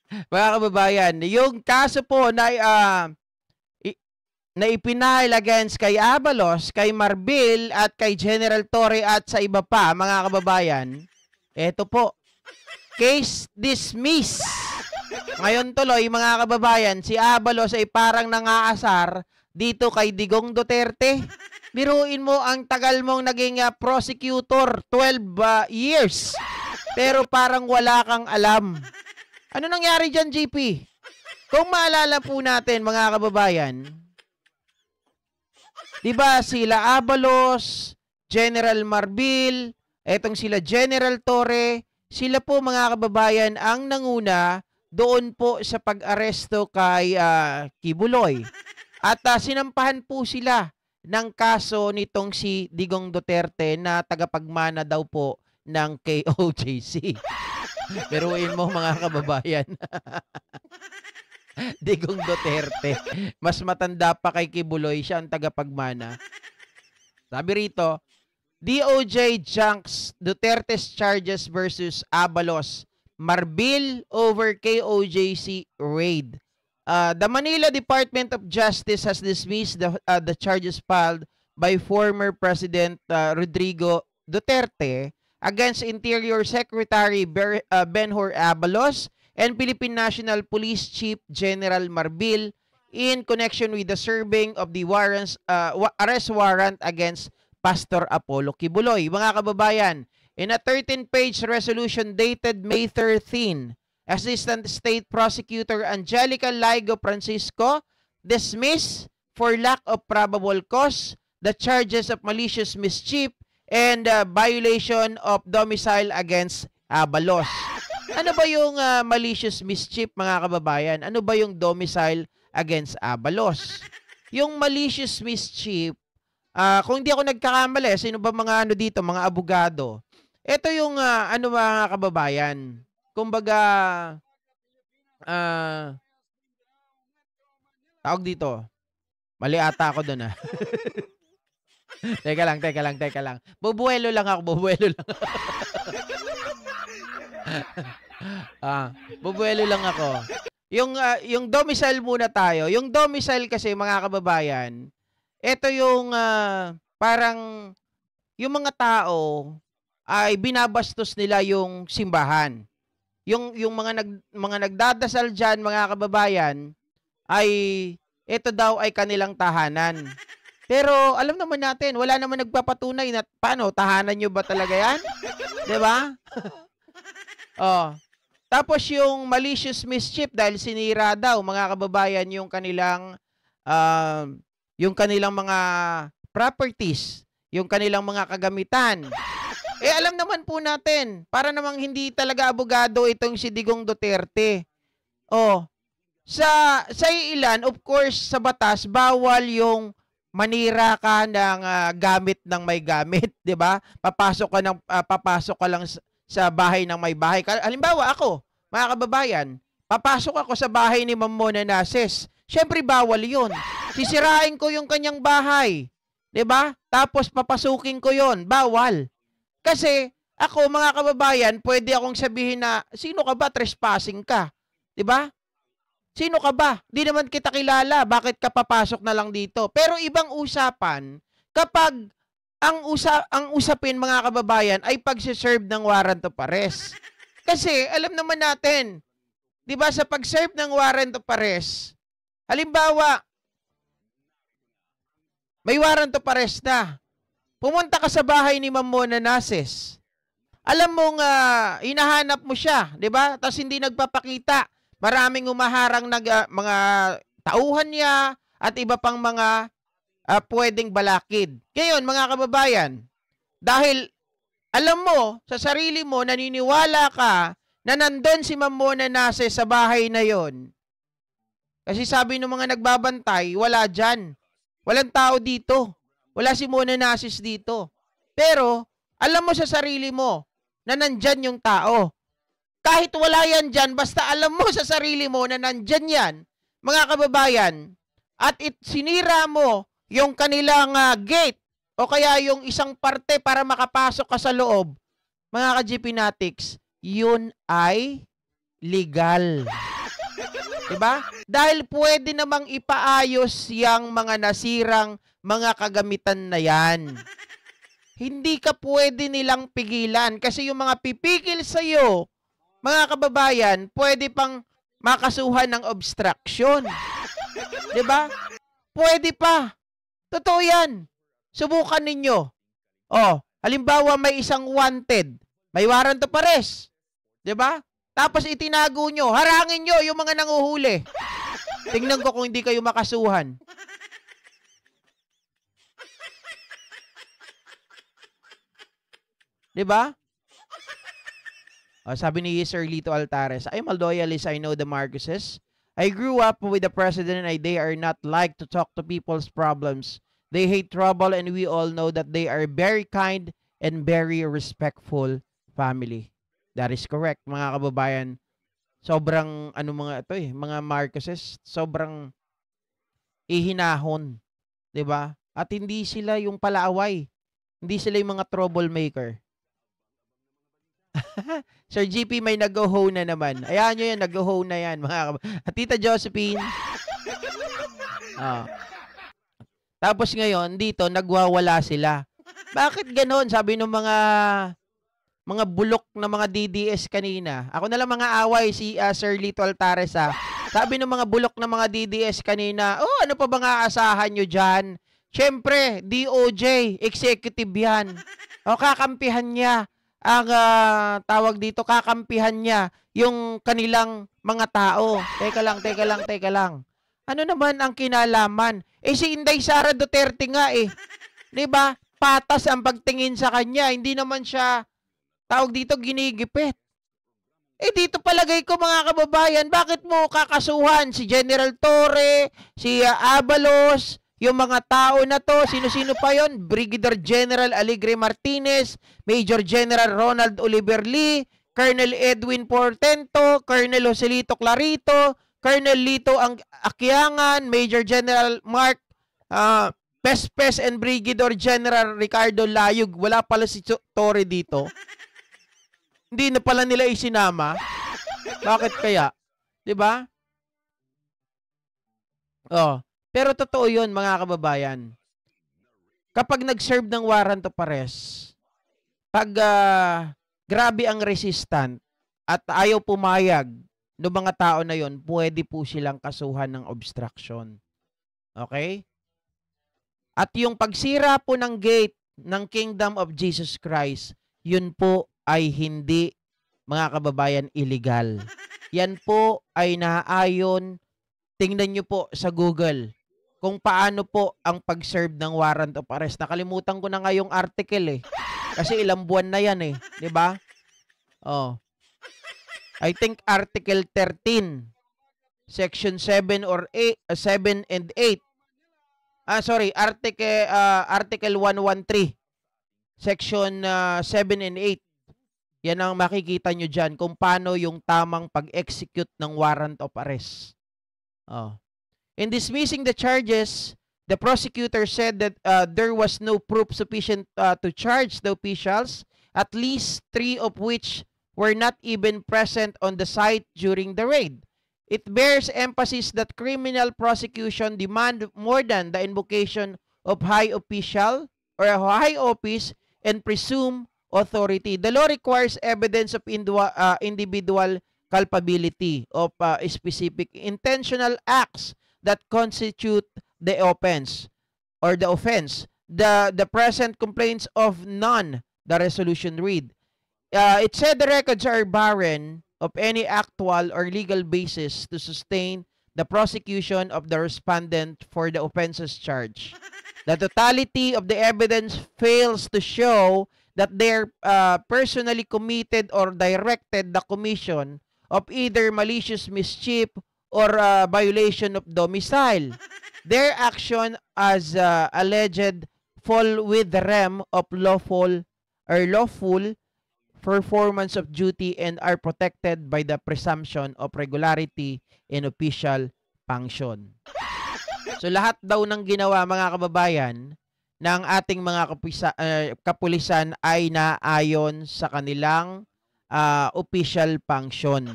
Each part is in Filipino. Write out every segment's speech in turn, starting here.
Mga kababayan, yung kaso po na na ipinahil against kay Abalos, kay Marbil at kay General Torre at sa iba pa, mga kababayan, eto po, case dismiss. Ngayon tuloy, mga kababayan, si Abalos ay parang nangaasar dito kay Digong Duterte. Biruin mo, ang tagal mong naging prosecutor, 12 years. Pero parang wala kang alam. Ano nangyari dyan, GP? Kung maalala po natin, mga kababayan, diba sila Abalos, General Marbil, etong sila General Torre, sila po mga kababayan ang nanguna doon po sa pag-aresto kay Kibuloy. At sinampahan po sila ng kaso nitong si Digong Duterte na tagapagmana daw po ng KOJC. Biruin mo mga kababayan. Digong Duterte. Mas matanda pa kay Kibuloy, siya ang tagapagmana. Sabi rito, DOJ junks Duterte's charges versus Abalos. Marbil over KOJC raid. The Manila Department of Justice has dismissed the charges filed by former President Rodrigo Duterte against Interior Secretary Benhur Abalos and Philippine National Police Chief General Marbil in connection with the serving of the arrest warrant against Pastor Apollo Kibuloy. Mga kababayan, in a 13-page resolution dated May 13, Assistant State Prosecutor Angelica Laigo Francisco dismissed for lack of probable cause the charges of malicious mischief and violation of domicile against Abalos. Ano ba yung malicious mischief, mga kababayan? Ano ba yung domicile against Abalos? Yung malicious mischief, kung hindi ako nagkakamali, sino ba mga ano dito, mga abogado? Ito yung ano mga kababayan. Kumbaga, tawag dito. Mali ata ako doon Teka lang. Bubuelo lang ako. Bubuelo lang ako. Yung domicile muna tayo. Yung domicile kasi, mga kababayan, ito yung parang yung mga tao ay binabastos nila yung simbahan. Yung mga nagdadasal diyan, mga kababayan, ay ito daw ay kanilang tahanan. Pero alam naman natin, wala naman nagpapatunay na paano, tahanan nyo ba talaga yan? 'Di ba? Oh. Tapos yung malicious mischief dahil sinira daw, mga kababayan, yung kanilang mga properties, yung kanilang mga kagamitan. Alam naman po natin, para namang hindi talaga abogado itong si Digong Duterte. Sa ilan, of course, sa batas, bawal yung manira ka ng gamit ng may gamit, 'di ba? Papasok ka lang sa bahay ng may bahay. Halimbawa ako, mga kababayan, papasok ako sa bahay ni Ma'am Mona Nases. Syempre bawal 'yun. Sisirain ko yung kanyang bahay, 'di ba? Tapos papasukin ko 'yon, bawal. Kasi ako, mga kababayan, pwede akong sabihin na, sino ka ba, trespassing ka? 'Di ba? Sino ka ba? Di naman kita kilala. Bakit ka papasok na lang dito? Pero ibang usapan kapag ang usapin, mga kababayan, ay pagsiserve ng warrant of arrest. Kasi alam naman natin, 'di ba, sa pag-serve ng warrant of arrest, halimbawa, may warrant of arrest na. Pumunta ka sa bahay ni Ma'am Mona Nases. Alam mong hinahanap mo siya, 'di ba? Tapos hindi nagpapakita. Maraming umaharang mga tauhan niya at iba pang mga pwedeng balakid. Ngayon, mga kababayan, dahil alam mo, sa sarili mo, naniniwala ka na nandun si Ma'am Mona Nases sa bahay na yon. Kasi sabi ng mga nagbabantay, wala dyan. Walang tao dito. Wala si Mona Nases dito. Pero, alam mo sa sarili mo na nandyan yung tao. Kahit wala yan dyan, basta alam mo sa sarili mo na nandyan yan, mga kababayan, at sinira mo yung kanilang gate o kaya yung isang parte para makapasok ka sa loob, mga ka-GP Natics, yun ay legal. Diba? Dahil pwede namang ipaayos yang mga nasirang mga kagamitan na yan. Hindi ka pwede nilang pigilan kasi yung mga pipigil sa'yo, mga kababayan, pwede pang makasuhan ng obstruction. Diba? Pwede pa. Totoo yan. Subukan ninyo. Oh, halimbawa may isang wanted, may warrant of arrest. 'Di ba? Tapos itinago nyo, harangin nyo yung mga nanguhuli. Tingnan ko kung hindi kayo makasuhan. 'Di ba? Sabi ni Sir Lito Altares, I'm a loyalist, I know the Marcoses. I grew up with the president and they are not like to talk to people's problems. They hate trouble and we all know that they are very kind and very respectful family. That is correct, mga kababayan. Sobrang, mga ito mga Marcoses, sobrang ihinahon. 'Di ba? At hindi sila yung palaaway. Hindi sila yung mga troublemaker. Sir GP, may nag-ho na naman. Ayan nyo yan, nag-ho na yan. Tita Josephine. Tapos ngayon, dito, nagwawala sila. Bakit ganon? Sabi ng mga bulok na mga DDS kanina. Ako na lang mga away, si Sir Lito Altares. Sabi ng mga bulok na mga DDS kanina, ano pa ba nga aasahan nyo dyan? Siyempre, DOJ, executive yan. Kakampihan niya ang tawag dito, kakampihan niya yung kanilang mga tao. Teka lang. Ano naman ang kinalaman? Si Inday Sara Duterte nga 'Di ba? Patas ang pagtingin sa kanya. Hindi naman siya, tawag dito, ginigipit. Dito palagay ko, mga kababayan, bakit mo kakasuhan si General Torre, si Abalos, yung mga tao na to, sino-sino pa yon? Brigadier General Aligre Martinez, Major General Ronald Oliver Lee, Colonel Edwin Portento, Colonel Joselito Clarito, Colonel Lito Aquiangan, Major General Mark Pespes, and Brigadier General Ricardo Layug. Wala pala si Torre dito. Hindi na pala nila isinama. Bakit kaya? 'Di ba? Pero totoo yun, mga kababayan. Kapag nag-serve ng warrant of arrest, pag grabe ang resistant at ayaw pumayag ng mga tao na yon, pwede po silang kasuhan ng obstruction. Okay? At yung pagsira po ng gate ng Kingdom of Jesus Christ, yun po ay hindi, mga kababayan, illegal. Yan po ay naaayon, tingnan nyo po sa Google, kung paano po ang pag-serve ng warrant of arrest. Nakalimutan ko na nga yung article kasi ilang buwan na yan 'di ba? I think Article 13, Section 7 or 8, 7 and 8. Article 113, Section 7 and 8. Yan ang makikita nyo dyan kung paano yung tamang pag-execute ng warrant of arrest. In dismissing the charges, the prosecutor said that there was no proof sufficient to charge the officials, at least 3 of which were not even present on the site during the raid. It bears emphasis that criminal prosecution demand more than the invocation of high official or a high office and presume authority. The law requires evidence of individual culpability of specific intentional acts that constitute the offense or the offense. The present complaints of none, the resolution read. It said the records are barren of any actual or legal basis to sustain the prosecution of the respondent for the offenses charged. The totality of the evidence fails to show that they personally committed or directed the commission of either malicious mischief or violation of domicile. Their action as alleged fall with the realm of lawful performance of duty and are protected by the presumption of regularity in official function. So lahat daw ng ginawa, mga kababayan, ng ating mga kapulisan ay naayon sa kanilang official function.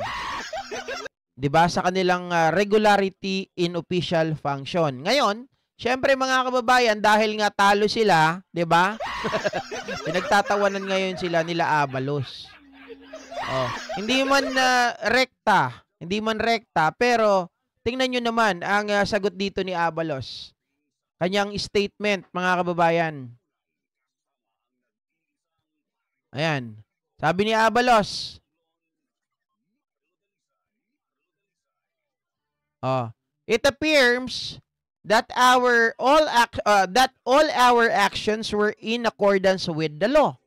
'di ba, sa kanilang regularity in official function. Ngayon, syempre mga kababayan, dahil nga talo sila, 'di ba? Pinagtatawanan ngayon sila nila Abalos. Oh, hindi man rekta, pero tingnan nyo naman ang sagot dito ni Abalos. Kanyang statement, mga kababayan. Ayan. Sabi ni Abalos, it appears that all our actions were in accordance with the law.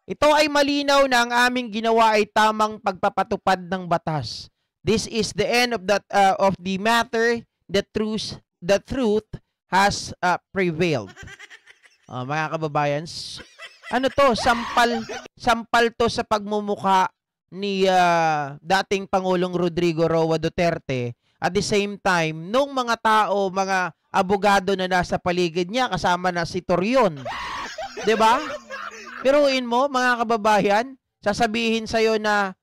Ito ay malinaw na ang aming ginawa ay tamang pagpapatupad ng batas. This is the end of the matter. The truth has prevailed. Mga kababayan, ano to, sampal to sa pagmumukha ni dating Pangulong Rodrigo Roa Duterte. At the same time, nung mga tao, mga abogado na nasa paligid niya, kasama na si Torion. 'Di ba? Piruin mo, mga kababayan, sasabihin sa'yo na,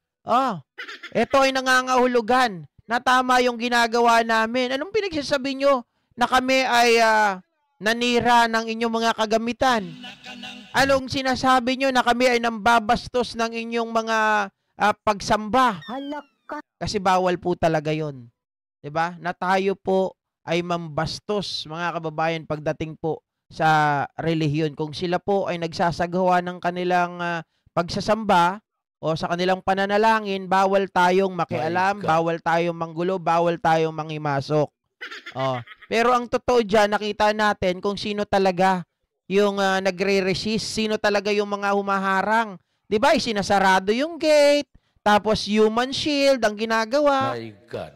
ito ay nangangahulugan na tama yung ginagawa namin. Anong pinagsasabi nyo na kami ay nanira ng inyong mga kagamitan? Anong sinasabi nyo na kami ay nambabastos ng inyong mga pagsamba? Kasi bawal po talaga yon, 'di ba? Na tayo po ay mambastos, mga kababayan, pagdating po sa relihiyon. Kung sila po ay nagsasagawa ng kanilang pagsasamba o sa kanilang pananalangin, bawal tayong makialam, bawal tayong manggulo, bawal tayong mangimasok. Pero ang totoo dyan, nakita natin kung sino talaga yung nagre-resist, sino talaga yung mga humaharang. Diba, sinasarado yung gate, tapos human shield ang ginagawa. My God,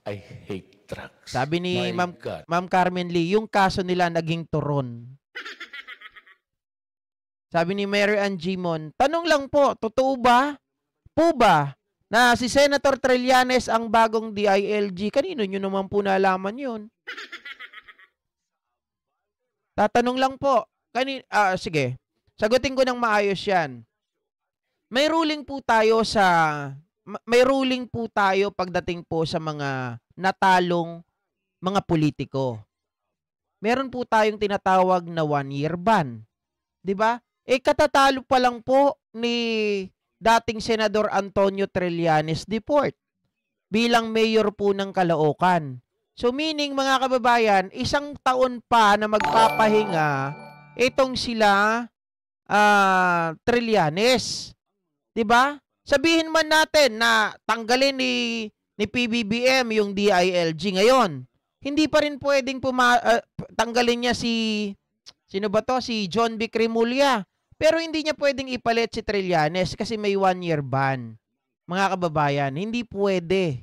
I hate trucks. Sabi ni Ma'am Carmen Lee, yung kaso nila naging turon. Sabi ni Mary Ann Gimon, tanong lang po, totoo ba? Po ba na si Senator Trillanes ang bagong DILG? Kanino nyo naman po nalaman yun? Tatanong lang po. Sige, sagutin ko ng maayos yan. May ruling po tayo pagdating po sa mga natalong mga politiko. Meron po tayong tinatawag na 1-year ban. 'Di ba? Katatalo pa lang po ni dating Senador Antonio Trillanes Deport bilang mayor po ng Caloocan. So meaning, mga kababayan, 1 taon pa na magpapahinga itong sila Trillanes. 'Di ba? Sabihin man natin na tanggalin ni PBBM yung DILG ngayon. Hindi pa rin pwedeng tanggalin niya sino ba to? Si John B. Cremulya. Pero hindi niya pwedeng ipalit si Trillanes kasi may 1-year ban. Mga kababayan, hindi pwede.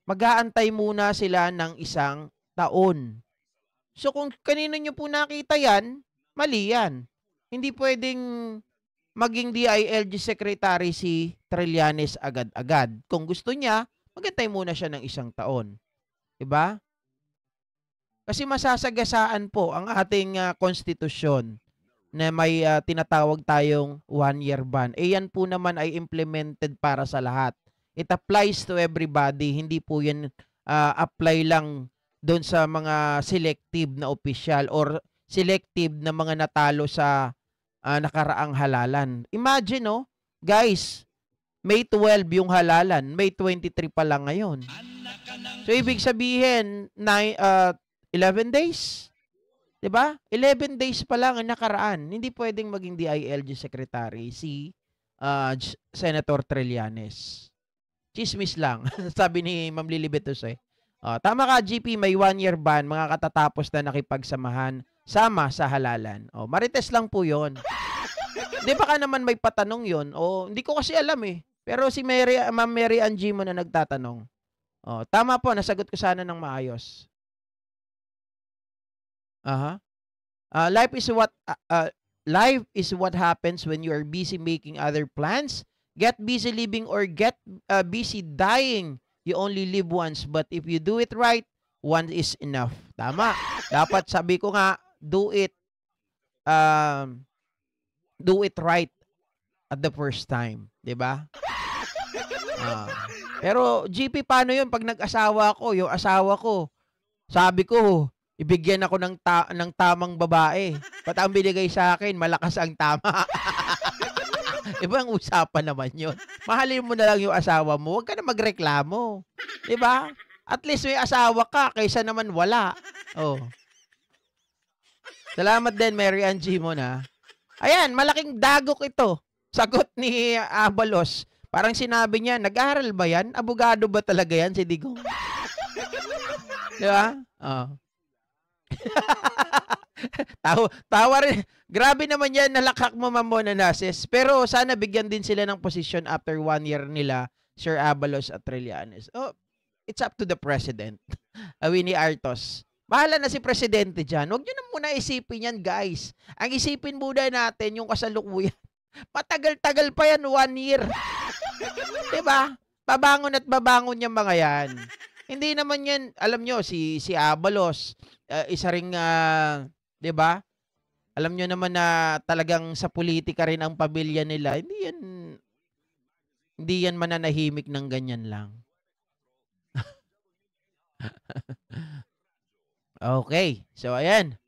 Mag-aantay muna sila ng 1 taon. So kung kanino nyo po nakita yan, mali yan. Hindi pwedeng maging DILG secretary si Trillanes agad-agad. Kung gusto niya, magantay muna siya ng 1 taon. Diba? Kasi masasagasaan po ang ating konstitusyon na may tinatawag tayong 1-year ban. Yan po naman ay implemented para sa lahat. It applies to everybody. Hindi po yan apply lang doon sa mga selective na opisyal or selective na mga natalo sa nakaraang halalan. Imagine, guys, May 12 yung halalan, May 23 pa lang ngayon. So, ibig sabihin, 11 days? 'Di ba? 11 days pa lang ang nakaraan. Hindi pwedeng maging DILG secretary si Senator Trillanes. Chismis lang, sabi ni Ma'am Lilibetos eh. Tama ka, GP, may 1-year ban, mga katatapos na nakipagsamahan, sama sa halalan. Marites lang po yon. Di ba ka naman may patanong yon? Hindi ko kasi alam eh. Pero si Ma'am Mary Ann Gimon na nagtatanong. Tama po, nasagot ko sana ng maayos. Life is what happens when you are busy making other plans. Get busy living or get busy dying. You only live once, but if you do it right, one is enough. Tama. Dapat sabi ko nga, do it right at the first time, 'di ba? Pero GP, paano yun pag nag-asawa ko, yung asawa ko, sabi ko, ibigyan ako ng tamang babae. Ba't ang binigay sa akin, malakas ang tama. Ibang usapan naman yun. Mahalin mo na lang yung asawa mo, huwag ka na magreklamo. Diba? At least may asawa ka, kaysa naman wala. Oh. Salamat din, Mary Ann Gimon, ha. Ayan, malaking dagok ito. Sagot ni Abalos. Parang sinabi niya, nag-aaral ba yan? Abogado ba talaga yan si Digong? Di ba? Oh. Tawa rin. Grabe naman yan, nalakak mo, Mamona Nases. Pero sana bigyan din sila ng posisyon after 1 year nila, Sir Abalos at Trillanes. Oh, it's up to the President. Winnie Artos. Bahala na si Presidente dyan. Huwag nyo na muna isipin yan, guys. Ang isipin muna natin yung kasalukuyan. Matagal-tagal pa yan, 1 year. Diba? Babangon at babangon yung mga yan. Hindi naman yan, alam nyo, si Abalos, isa ring, diba? Alam nyo naman na talagang sa politika rin ang pamilya nila. Hindi yan mananahimik ng ganyan lang. Okay. So, ayan.